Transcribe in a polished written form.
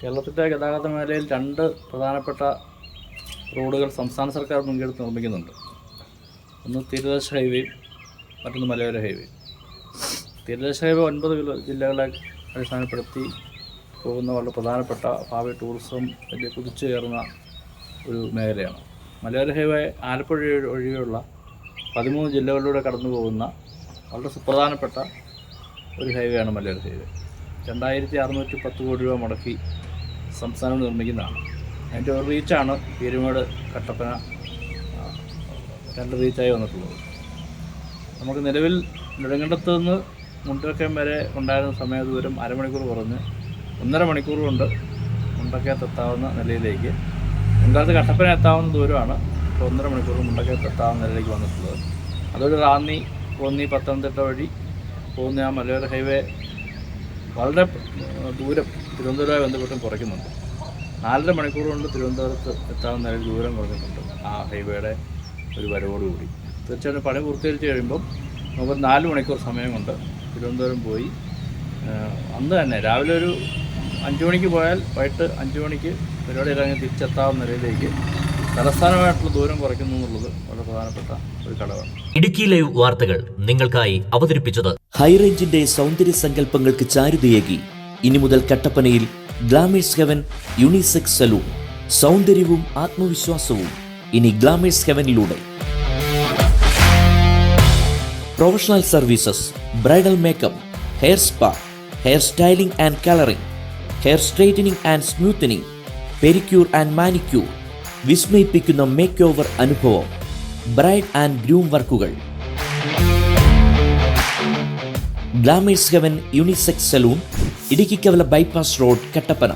കേരളത്തിൻ്റെ ഗതാഗത മേഖലയിൽ രണ്ട് പ്രധാനപ്പെട്ട റോഡുകൾ സംസ്ഥാന സർക്കാർ മുൻകെടുത്ത് നിർമ്മിക്കുന്നുണ്ട്. ഒന്ന് തീരദേശ ഹൈവേയും മറ്റൊന്ന് മലയോര ഹൈവേയും. തീരദേശ ഹൈവേ 9 ജില്ലകളെ അടിസ്ഥാനപ്പെടുത്തി പോകുന്ന വളരെ പ്രധാനപ്പെട്ട ഭാവി ടൂറിസം വലിയ കുതിച്ചുയർന്ന ഒരു മേഖലയാണ്. മലയോര ഹൈവേ ആലപ്പുഴ ഒഴികെയുള്ള 13 ജില്ലകളിലൂടെ കടന്നു പോകുന്ന വളരെ സുപ്രധാനപ്പെട്ട ഒരു ഹൈവേയാണ് മലയോര ഹൈവേ. 2610 കോടി രൂപ മുടക്കി സംസ്ഥാനം നിർമ്മിക്കുന്നതാണ്. അതിൻ്റെ ഒരു റീച്ചാണ് പീരുമേട് കട്ടപ്പന 2 റീച്ചായി വന്നിട്ടുള്ളത്. നമുക്ക് നിലവിൽ നെടുങ്കണ്ടത്ത് നിന്ന് മുണ്ടക്കയം വരെ ഉണ്ടായിരുന്ന സമയദൂരം അരമണിക്കൂർ കുറഞ്ഞ് 1.5 മണിക്കൂർ കൊണ്ട് മുണ്ടക്കയത്തെത്താവുന്ന നിലയിലേക്ക്, മുൻകാലത്ത് കട്ടപ്പന എത്താവുന്ന ദൂരമാണ് ഇപ്പോൾ 1.5 മണിക്കൂർ മുണ്ടക്കയത്തെത്താവുന്ന നിലയിലേക്ക് വന്നിട്ടുള്ളത്. അതൊരു റാന്നി, കോന്നി, പത്തനംതിട്ട വഴി പോകുന്ന ആ മലയോര ഹൈവേ വളരെ ദൂരം തിരുവനന്തപുരവുമായി ബന്ധപ്പെട്ടും കുറയ്ക്കുന്നുണ്ട്. 4.5 മണിക്കൂർ കൊണ്ട് തിരുവനന്തപുരത്ത് എത്താവുന്ന നിലയിൽ ദൂരം കുറഞ്ഞിട്ടുണ്ട് ആ ഹൈവേയുടെ ഒരു വരവോടുകൂടി. തീർച്ചയായിട്ടും പണി പൂർത്തീകരിച്ച് കഴിയുമ്പം നമുക്ക് 4 മണിക്കൂർ സമയം കൊണ്ട് തിരുവനന്തപുരം പോയി അന്ന് തന്നെ രാവിലെ ഒരു 5 മണിക്ക് പോയാൽ വൈകിട്ട് 5 മണിക്ക് പരിപാടി ഇറങ്ങി തിരിച്ചെത്താവുന്ന നിലയിലേക്ക് തലസ്ഥാനമായിട്ടുള്ള ദൂരം കുറയ്ക്കുന്നു എന്നുള്ളത് വളരെ പ്രധാനപ്പെട്ട ഒരു ഘടകമാണ്. ഇടുക്കി ലൈവ് വാർത്തകൾ നിങ്ങൾക്കായി അവതരിപ്പിച്ചത് ഹൈറേഞ്ചിന്റെ സൗന്ദര്യ സങ്കല്പങ്ങൾക്ക് ചാരുതയേകി ഇനി മുതൽ കട്ടപ്പനയിൽ ഗ്ലാമേഴ്സ് ഹെവൻ യൂണിസെക്സ് സലൂൺ. സൗന്ദര്യവും ആത്മവിശ്വാസവും ഇനി ഗ്ലാമേഴ്സ് ഹെവനിലൂടെ. Professional services, bridal makeup, hair spa, hair styling and colouring, hair straightening and smoothening, pedicure and manicure, വിസ്മയിപ്പിക്കുന്ന മേക്ക് ഓവർ അനുഭവം, ബ്രൈഡ് ആൻഡ് ഗ്രൂം വർക്കുകൾ. Glamours Haven unisex salon, Idukki Kavala bypass road, Kattappana.